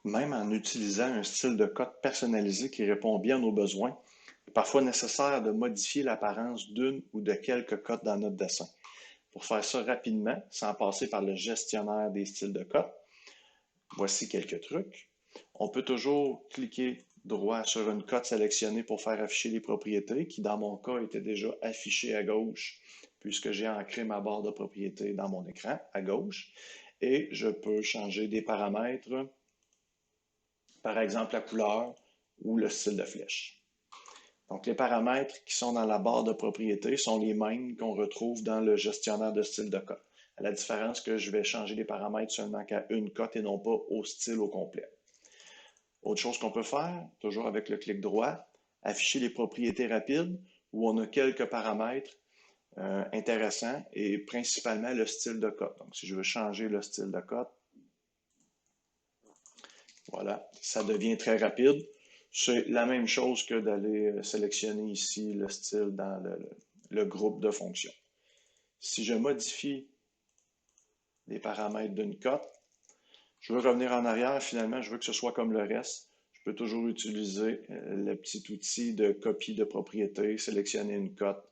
Même en utilisant un style de code personnalisé qui répond bien à nos besoins, il est parfois nécessaire de modifier l'apparence d'une ou de quelques codes dans notre dessin. Pour faire ça rapidement, sans passer par le gestionnaire des styles de code, voici quelques trucs. On peut toujours cliquer droit sur une cote sélectionnée pour faire afficher les propriétés, qui dans mon cas étaient déjà affichées à gauche, puisque j'ai ancré ma barre de propriétés dans mon écran à gauche. Et je peux changer des paramètres, par exemple la couleur ou le style de flèche. Donc, les paramètres qui sont dans la barre de propriété sont les mêmes qu'on retrouve dans le gestionnaire de style de code. À la différence que je vais changer les paramètres seulement qu'à une cote et non pas au style au complet. Autre chose qu'on peut faire, toujours avec le clic droit, afficher les propriétés rapides où on a quelques paramètres intéressants et principalement le style de code. Donc, si je veux changer le style de code, voilà, ça devient très rapide. C'est la même chose que d'aller sélectionner ici le style dans le groupe de fonctions. Si je modifie les paramètres d'une cote, je veux revenir en arrière, finalement, je veux que ce soit comme le reste. Je peux toujours utiliser le petit outil de copie de propriété, sélectionner une cote,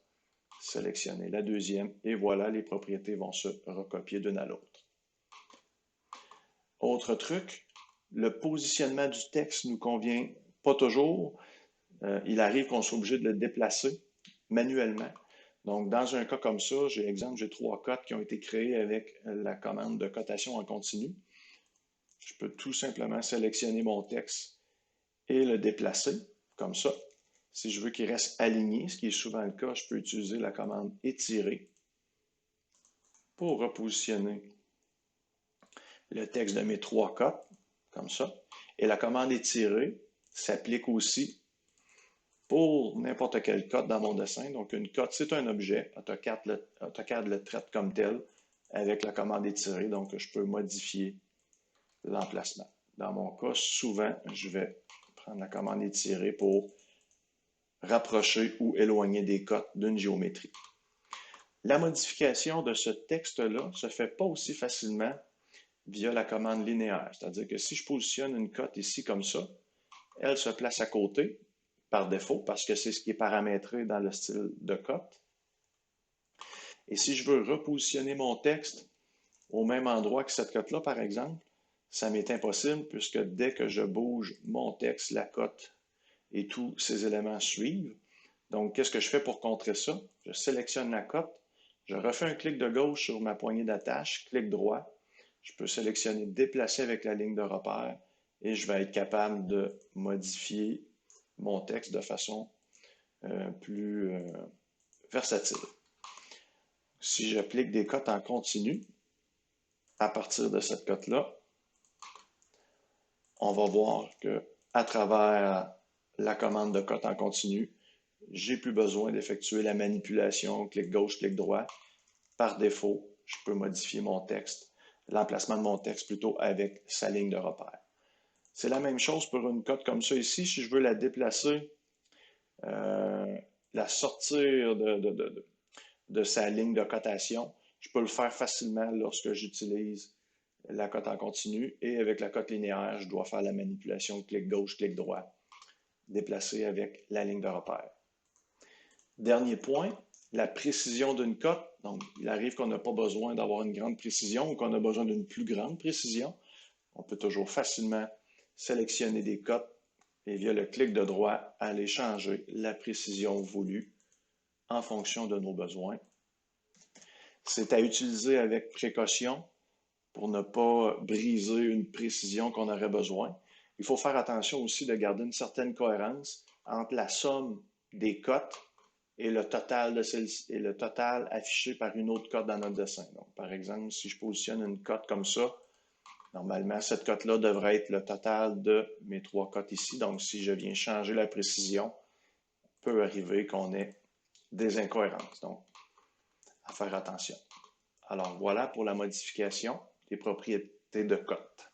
sélectionner la deuxième, et voilà, les propriétés vont se recopier d'une à l'autre. Autre truc, le positionnement du texte nous convient pas toujours. Il arrive qu'on soit obligé de le déplacer manuellement. Donc, dans un cas comme ça, j'ai 3 cotes qui ont été créées avec la commande de cotation en continu. Je peux tout simplement sélectionner mon texte et le déplacer, comme ça. Si je veux qu'il reste aligné, ce qui est souvent le cas, je peux utiliser la commande étirer pour repositionner le texte de mes 3 cotes, comme ça. Et la commande étirer s'applique aussi pour n'importe quelle cote dans mon dessin. Donc, une cote, c'est un objet. AutoCAD le traite comme tel avec la commande étirer. Donc, je peux modifier l'emplacement. Dans mon cas, souvent, je vais prendre la commande étirer pour rapprocher ou éloigner des cotes d'une géométrie. La modification de ce texte-là ne se fait pas aussi facilement via la commande linéaire. C'est-à-dire que si je positionne une cote ici comme ça, elle se place à côté par défaut parce que c'est ce qui est paramétré dans le style de cote. Et si je veux repositionner mon texte au même endroit que cette cote-là, par exemple, ça m'est impossible puisque dès que je bouge mon texte, la cote et tous ces éléments suivent. Donc, qu'est-ce que je fais pour contrer ça? Je sélectionne la cote, je refais un clic de gauche sur ma poignée d'attache, clic droit. Je peux sélectionner déplacer avec la ligne de repère et je vais être capable de modifier mon texte de façon plus versatile. Si j'applique des cotes en continu, à partir de cette cote-là, on va voir que à travers la commande de cote en continu, j'ai plus besoin d'effectuer la manipulation, clic gauche, clic droit. Par défaut, je peux modifier mon texte, l'emplacement de mon texte plutôt avec sa ligne de repère. C'est la même chose pour une cote comme ça ici. Si je veux la déplacer, la sortir de sa ligne de cotation, je peux le faire facilement lorsque j'utilise la cote en continu et avec la cote linéaire, je dois faire la manipulation clic gauche, clic droit, déplacer avec la ligne de repère. Dernier point, la précision d'une cote. Donc, il arrive qu'on n'a pas besoin d'avoir une grande précision ou qu'on a besoin d'une plus grande précision. On peut toujours facilement sélectionner des cotes et via le clic de droit, aller changer la précision voulue en fonction de nos besoins. C'est à utiliser avec précaution pour ne pas briser une précision qu'on aurait besoin. Il faut faire attention aussi de garder une certaine cohérence entre la somme des cotes et le total affiché par une autre cote dans notre dessin. Donc, par exemple, si je positionne une cote comme ça, normalement, cette cote-là devrait être le total de mes 3 cotes ici. Donc, si je viens changer la précision, il peut arriver qu'on ait des incohérences. Donc, à faire attention. Alors, voilà pour la modification des propriétés de cote.